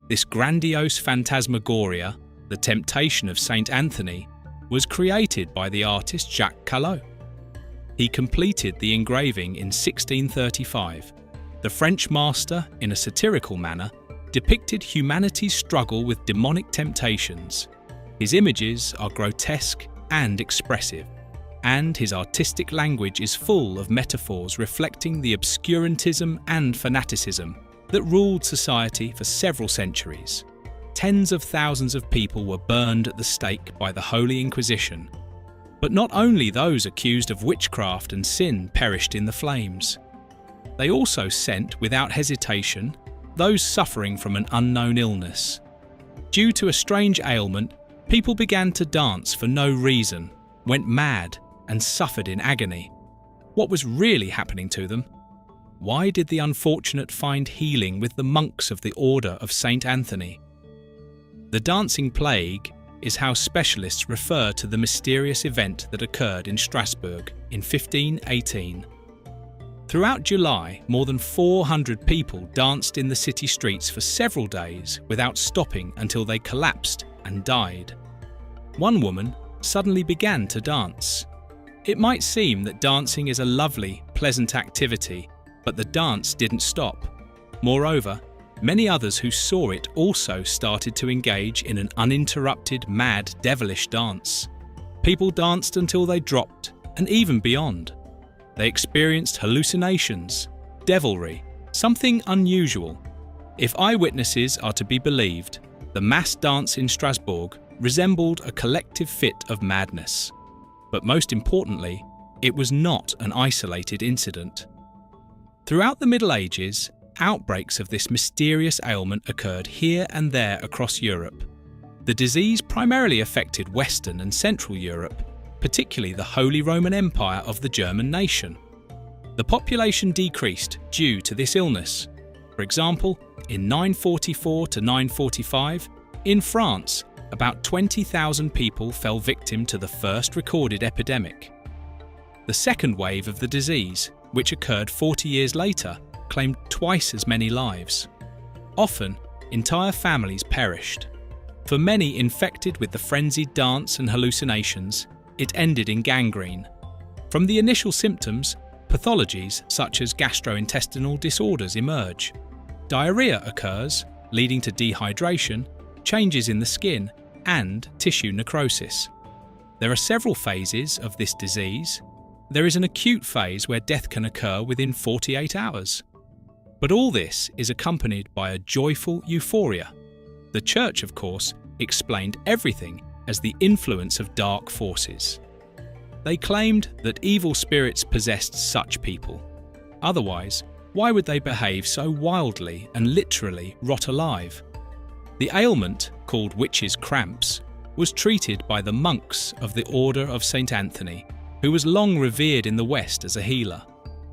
This grandiose phantasmagoria, the temptation of Saint Anthony, was created by the artist Jacques Callot. He completed the engraving in 1635. The French master, in a satirical manner, depicted humanity's struggle with demonic temptations. His images are grotesque and expressive, and his artistic language is full of metaphors reflecting the obscurantism and fanaticism that ruled society for several centuries. Tens of thousands of people were burned at the stake by the Holy Inquisition. But not only those accused of witchcraft and sin perished in the flames. They also sent, without hesitation, those suffering from an unknown illness. Due to a strange ailment, people began to dance for no reason, went mad, and suffered in agony. What was really happening to them? Why did the unfortunate find healing with the monks of the Order of Saint Anthony? The dancing plague is how specialists refer to the mysterious event that occurred in Strasbourg in 1518. Throughout July, more than 400 people danced in the city streets for several days without stopping until they collapsed and died. One woman suddenly began to dance. It might seem that dancing is a lovely, pleasant activity, but the dance didn't stop. Moreover, many others who saw it also started to engage in an uninterrupted, mad, devilish dance. People danced until they dropped, and even beyond. They experienced hallucinations, devilry, something unusual. If eyewitnesses are to be believed, the mass dance in Strasbourg resembled a collective fit of madness. But most importantly, it was not an isolated incident. Throughout the Middle Ages, outbreaks of this mysterious ailment occurred here and there across Europe. The disease primarily affected Western and Central Europe, particularly the Holy Roman Empire of the German nation. The population decreased due to this illness. For example, in 944 to 945, in France, about 20,000 people fell victim to the first recorded epidemic. The second wave of the disease, which occurred 40 years later, claimed twice as many lives. Often, entire families perished. For many infected with the frenzied dance and hallucinations, it ended in gangrene. From the initial symptoms, pathologies such as gastrointestinal disorders emerge. Diarrhea occurs, leading to dehydration, changes in the skin, and tissue necrosis. There are several phases of this disease. There is an acute phase where death can occur within 48 hours. But all this is accompanied by a joyful euphoria. The Church, of course, explained everything as the influence of dark forces. They claimed that evil spirits possessed such people. Otherwise, why would they behave so wildly and literally rot alive? The ailment, called witches' cramps, was treated by the monks of the Order of Saint Anthony, who was long revered in the West as a healer.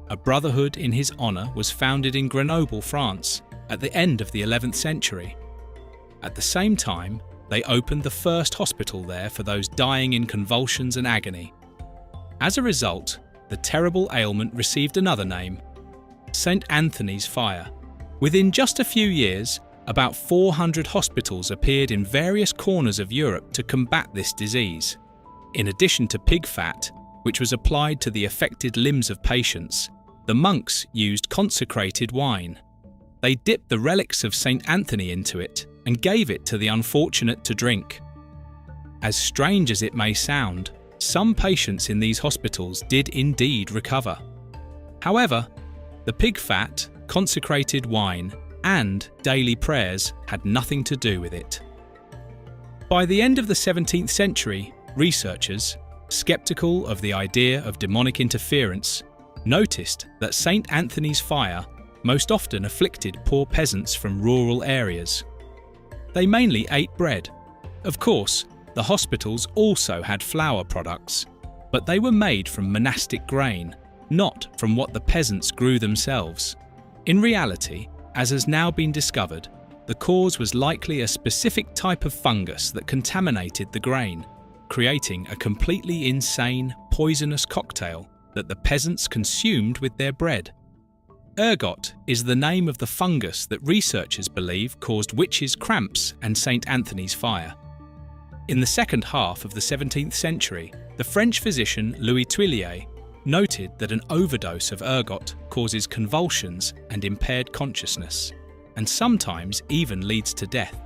A brotherhood in his honour was founded in Grenoble, France, at the end of the 11th century. At the same time, they opened the first hospital there for those dying in convulsions and agony. As a result, the terrible ailment received another name, Saint Anthony's fire. Within just a few years, about 400 hospitals appeared in various corners of Europe to combat this disease. In addition to pig fat, which was applied to the affected limbs of patients, the monks used consecrated wine. They dipped the relics of Saint Anthony into it and gave it to the unfortunate to drink. As strange as it may sound, some patients in these hospitals did indeed recover. However, the pig fat, consecrated wine, and daily prayers had nothing to do with it. By the end of the 17th century, researchers, skeptical of the idea of demonic interference, noticed that Saint Anthony's fire most often afflicted poor peasants from rural areas. They mainly ate bread. Of course, the hospitals also had flour products, but they were made from monastic grain, not from what the peasants grew themselves. In reality, as has now been discovered, the cause was likely a specific type of fungus that contaminated the grain, creating a completely insane, poisonous cocktail that the peasants consumed with their bread. Ergot is the name of the fungus that researchers believe caused witches' cramps and St. Anthony's fire. In the second half of the 17th century, the French physician Louis Tuillier noted that an overdose of ergot causes convulsions and impaired consciousness, and sometimes even leads to death.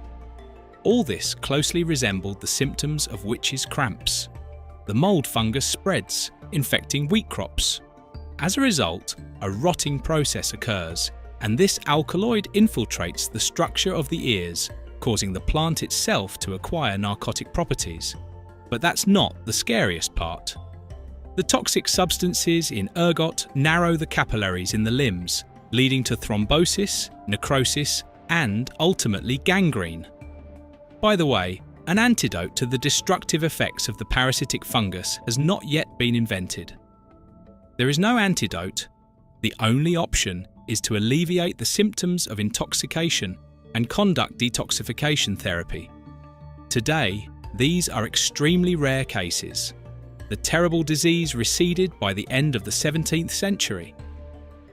All this closely resembled the symptoms of witches' cramps. The mould fungus spreads, infecting wheat crops. As a result, a rotting process occurs, and this alkaloid infiltrates the structure of the ears, causing the plant itself to acquire narcotic properties. But that's not the scariest part. The toxic substances in ergot narrow the capillaries in the limbs, leading to thrombosis, necrosis, and ultimately gangrene. By the way, an antidote to the destructive effects of the parasitic fungus has not yet been invented. There is no antidote. The only option is to alleviate the symptoms of intoxication and conduct detoxification therapy. Today, these are extremely rare cases. The terrible disease receded by the end of the 17th century.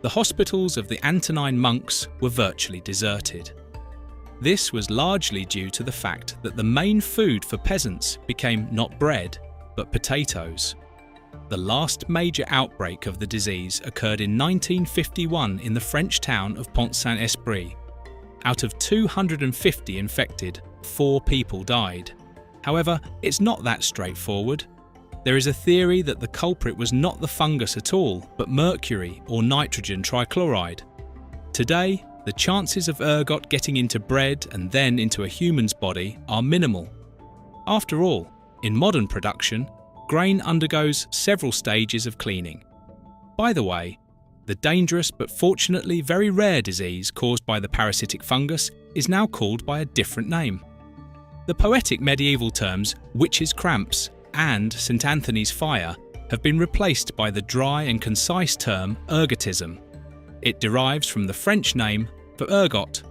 The hospitals of the Antonine monks were virtually deserted. This was largely due to the fact that the main food for peasants became not bread, but potatoes. The last major outbreak of the disease occurred in 1951 in the French town of Pont-Saint-Esprit. Out of 250 infected, 4 people died. However, it's not that straightforward. There is a theory that the culprit was not the fungus at all, but mercury or nitrogen trichloride. Today, the chances of ergot getting into bread and then into a human's body are minimal. After all, in modern production, grain undergoes several stages of cleaning. By the way, the dangerous but fortunately very rare disease caused by the parasitic fungus is now called by a different name. The poetic medieval terms witches' cramps and St. Anthony's fire have been replaced by the dry and concise term ergotism. It derives from the French name for ergot,